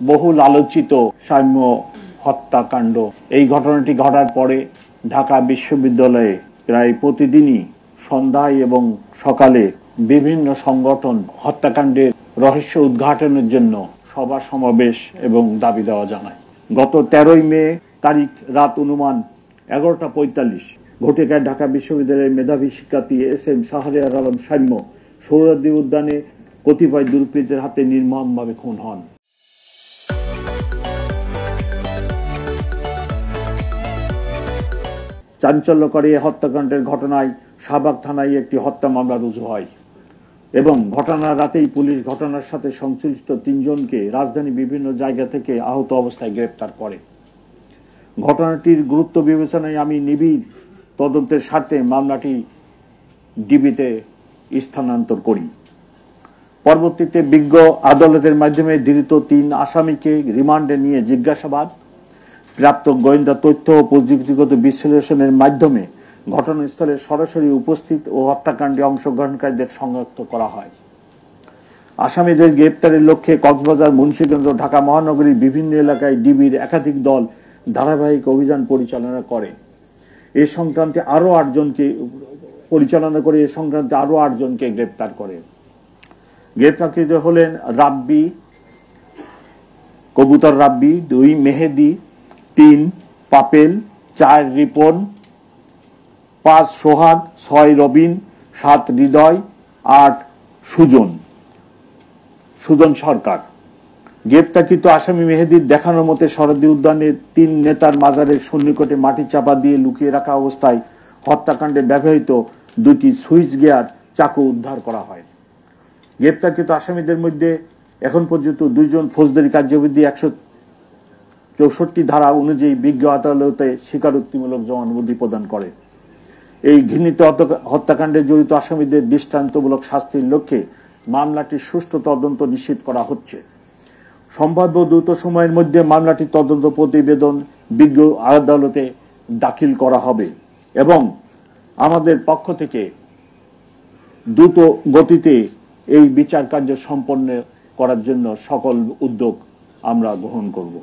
বহুল আলোচিত সাম্য হত্যাকাণ্ড, এই ঘটনাটি ঘটার পরে ঢাকা বিশ্ববিদ্যালয়ে প্রায় প্রতিদিনই সন্ধ্যায় এবং সকালে বিভিন্ন সংগঠন হত্যাকাণ্ডের রহস্য উদ্ঘাটনের জন্য সভা সমাবেশ এবং দাবি দেওয়া জানায়। গত 13ই মে তারিখ রাত অনুমান 11:45 ঘটিকায় ঢাকা বিশ্ববিদ্যালয়ের মেধাবী শিক্ষার্থী এস.এম. শাহরিয়ার আলম সাম্য সোহরাওয়ার্দী উদ্যানে কতিপয় দুর্বৃত্তের হাতে নির্মমভাবে খুন হন। চাঞ্চল্যকর এই হত্যাকাণ্ডের ঘটনায় শাহবাগ থানায় একটি হত্যা মামলা রুজু হয় এবং ঘটনার রাতেই পুলিশ ঘটনার সাথে সংশ্লিষ্ট 3 জনকে রাজধানী বিভিন্ন জায়গা থেকে আহত অবস্থায় গ্রেপ্তার করে। ঘটনাটির গুরুত্ব বিবেচনায় আমি নিবিড় তদন্তের স্বার্থে মামলাটি ডিবিতে স্থানান্তর করি। পরবর্তীতে বিজ্ঞ আদালতের মাধ্যমে ধৃত 3 আসামিকে রিমান্ডে নিয়ে জিজ্ঞাসাবাদ, প্রাপ্ত গোয়েন্দা তথ্য ও প্রযুক্তিগত বিশ্লেষণের মাধ্যমে ঘটনাস্থলে সরাসরি উপস্থিত ও হত্যাকাণ্ডে অংশগ্রহণকারীদের শনাক্ত করা হয়। আসামিদের গ্রেপ্তারের লক্ষ্যে কক্সবাজার, মুন্সিগঞ্জ ও ঢাকা মহানগরীর বিভিন্ন এলাকায় ডিবির একাধিক দল ধারাবাহিক অভিযান পরিচালনা করে। এ সংক্রান্তে আরো 8 জনকে গ্রেপ্তার করে। গ্রেপ্তারকৃত হলেন রাব্বি, কবুতর রাব্বি, 2 মেহেদি, 3 পাপেল, 4 রিপন, 5 সোহাগ, 6 রবিন, 7 হৃদয়, 8 সুজন সরকার। গ্রেপ্তারকৃত আসামি মেহেদির দেখানো মতে সোহরাওয়ার্দী উদ্যানের 3 নেতার মাজারের সন্নিকটে মাটি চাপা দিয়ে লুকিয়ে রাখা অবস্থায় হত্যাকাণ্ডে ব্যবহৃত 2টি সুইচ গিয়ার চাকু উদ্ধার করা হয়। গ্রেপ্তারকৃত আসামিদের মধ্যে এখন পর্যন্ত 2 জন ফৌজদারি কার্যবিধি 164 ধারা অনুযায়ী বিজ্ঞ আদালতে স্বীকারোক্তিমূলক জবানবন্দি প্রদান করে। এই ঘৃণিত হত্যাকাণ্ডে জড়িত আসামিদের দৃষ্টান্তমূলক শাস্তির লক্ষ্যে মামলাটির সুষ্ঠু তদন্ত নিশ্চিত করা হচ্ছে। সম্ভাব্য দ্রুত সময়ের মধ্যে মামলাটির তদন্ত প্রতিবেদন বিজ্ঞ আদালতে দাখিল করা হবে এবং আমাদের পক্ষ থেকে দ্রুত গতিতে এই বিচার কার্য সম্পন্ন করার জন্য সকল উদ্যোগ আমরা গ্রহণ করব।